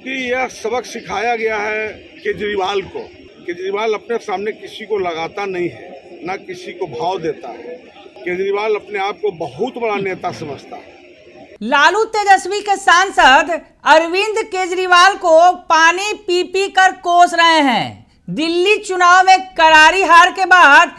क्योंकि यह सबक सिखाया गया है केजरीवाल को। केजरीवाल अपने सामने किसी को लगाता नहीं है, ना किसी को भाव देता है। केजरीवाल अपने आप को बहुत बड़ा नेता समझता है। लालू तेजस्वी के सांसद अरविंद केजरीवाल को पानी पी पी कर कोस रहे हैं। दिल्ली चुनाव में करारी हार के बाद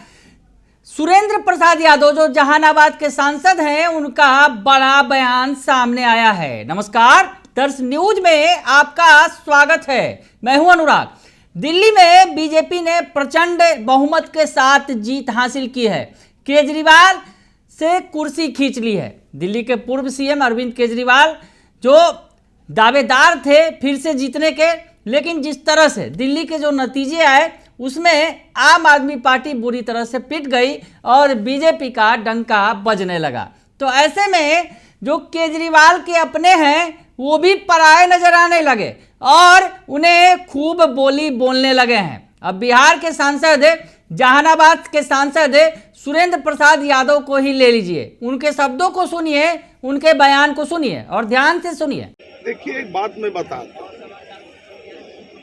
सुरेंद्र प्रसाद यादव जो जहानाबाद के सांसद हैं, उनका बड़ा बयान सामने आया है। नमस्कार, दर्श न्यूज में आपका स्वागत है। मैं हूं अनुराग। दिल्ली में बीजेपी ने प्रचंड बहुमत के साथ जीत हासिल की है। केजरीवाल से कुर्सी खींच ली है। दिल्ली के पूर्व सीएम अरविंद केजरीवाल जो दावेदार थे फिर से जीतने के, लेकिन जिस तरह से दिल्ली के जो नतीजे आए उसमें आम आदमी पार्टी बुरी तरह से पिट गई और बीजेपी का डंका बजने लगा। तो ऐसे में जो केजरीवाल के अपने हैं वो भी पराये नजर आने लगे और उन्हें खूब बोली बोलने लगे हैं। अब बिहार के सांसद, जहानाबाद के सांसद सुरेंद्र प्रसाद यादव को ही ले लीजिए। उनके शब्दों को सुनिए, उनके बयान को सुनिए और ध्यान से सुनिए। देखिए, एक बात मैं बताता हूँ,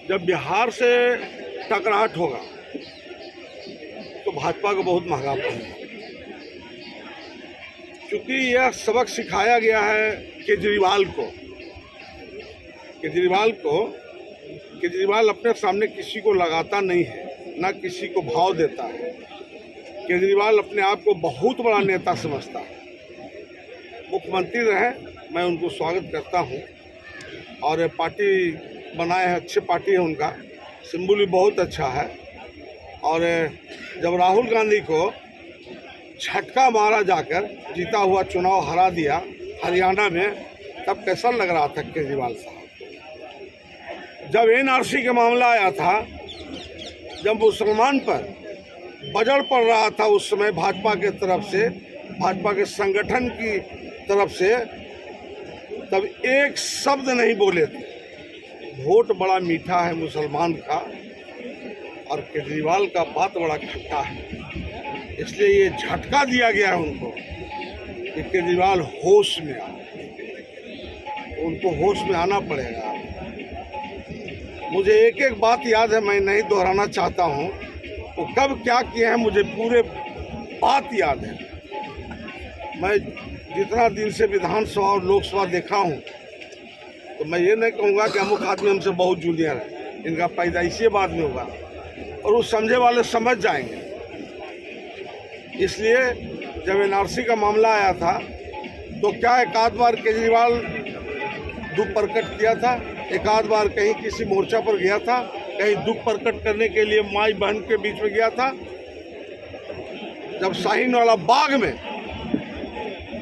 जब बिहार से टकराहट होगा तो भाजपा को बहुत महंगा पड़ेगा, क्योंकि यह सबक सिखाया गया है केजरीवाल को। केजरीवाल अपने सामने किसी को लगाता नहीं है, ना किसी को भाव देता है। केजरीवाल अपने आप को बहुत बड़ा नेता समझता है। मुख्यमंत्री रहे, मैं उनको स्वागत करता हूं। और पार्टी बनाए है, अच्छी पार्टी है उनका, सिंबल भी बहुत अच्छा है। और जब राहुल गांधी को झटका मारा जाकर जीता हुआ चुनाव हरा दिया हरियाणा में, तब कैसा लग रहा था केजरीवाल साहब। जब एनआरसी का मामला आया था, जब मुसलमान पर बजड़ पड़ रहा था, उस समय भाजपा के तरफ से, भाजपा के संगठन की तरफ से, तब एक शब्द नहीं बोले थे। वोट बड़ा मीठा है मुसलमान का और केजरीवाल का बात बड़ा खट्टा है। इसलिए ये झटका दिया गया है उनको कि केजरीवाल होश में आ, उनको होश में आना पड़ेगा। मुझे एक एक बात याद है, मैं नहीं दोहराना चाहता हूँ। वो कब क्या किए हैं मुझे पूरे बात याद है। मैं जितना दिन से विधानसभा और लोकसभा देखा हूँ, तो मैं ये नहीं कहूँगा कि अमुक आदमी हमसे बहुत जूनियर है। इनका पैदाइशी बाद में होगा और वो समझे वाले समझ जाएंगे। इसलिए जब एनआरसी का मामला आया था तो क्या एक आध बार केजरीवाल दुख प्रकट किया था, एक आध बार कहीं किसी मोर्चा पर गया था, कहीं दुख प्रकट करने के लिए माई बहन के बीच में गया था। जब शाहीन वाला बाग में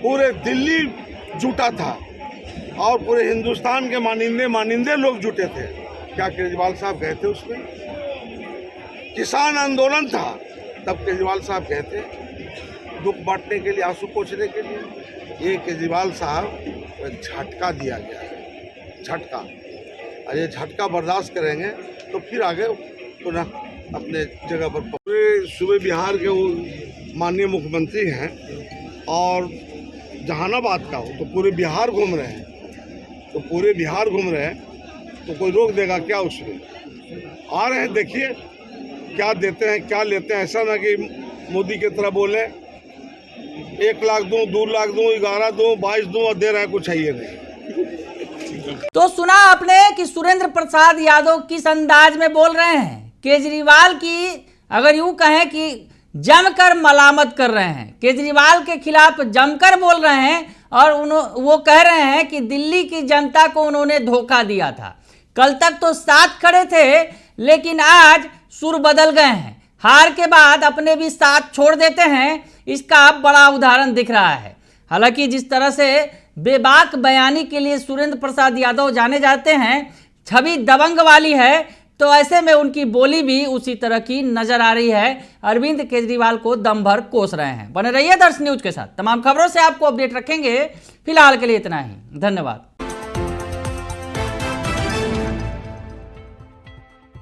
पूरे दिल्ली जुटा था और पूरे हिंदुस्तान के मानिंदे लोग जुटे थे, क्या केजरीवाल साहब गए थे उसमें? किसान आंदोलन था, तब केजरीवाल साहब गए थे दुख बांटने के लिए, आंसू पोंछने के लिए। ये केजरीवाल साहब को एक झटका दिया गया है, झटका। और ये झटका बर्दाश्त करेंगे तो फिर आगे पुनः अपने जगह पर। पूरे सूबे बिहार के वो माननीय मुख्यमंत्री हैं और जहानाबाद का हो, तो पूरे बिहार घूम रहे हैं। तो कोई रोक देगा क्या उसमें? आ रहे हैं, देखिए क्या देते हैं, क्या लेते हैं। ऐसा ना कि मोदी की तरह बोले 1 लाख दूं, 2 लाख दूं, 11 दूं, 22 दूं और दे रहा है, कुछ है ये नहीं। तो सुना आपने कि सुरेंद्र प्रसाद यादव किस अंदाज में बोल रहे हैं। केजरीवाल की अगर यूं कहें कि जमकर मलामत कर रहे हैं, केजरीवाल के खिलाफ जमकर बोल रहे हैं और वो कह रहे हैं कि दिल्ली की जनता को उन्होंने धोखा दिया था। कल तक तो साथ खड़े थे, लेकिन आज सुर बदल गए हैं। हार के बाद अपने भी साथ छोड़ देते हैं, इसका बड़ा उदाहरण दिख रहा है। हालांकि जिस तरह से बेबाक बयानी के लिए सुरेंद्र प्रसाद यादव जाने जाते हैं, छवि दबंग वाली है, तो ऐसे में उनकी बोली भी उसी तरह की नजर आ रही है। अरविंद केजरीवाल को दम भर कोस रहे हैं। बने रहिए दर्श न्यूज के साथ, तमाम खबरों से आपको अपडेट रखेंगे। फिलहाल के लिए इतना ही, धन्यवाद।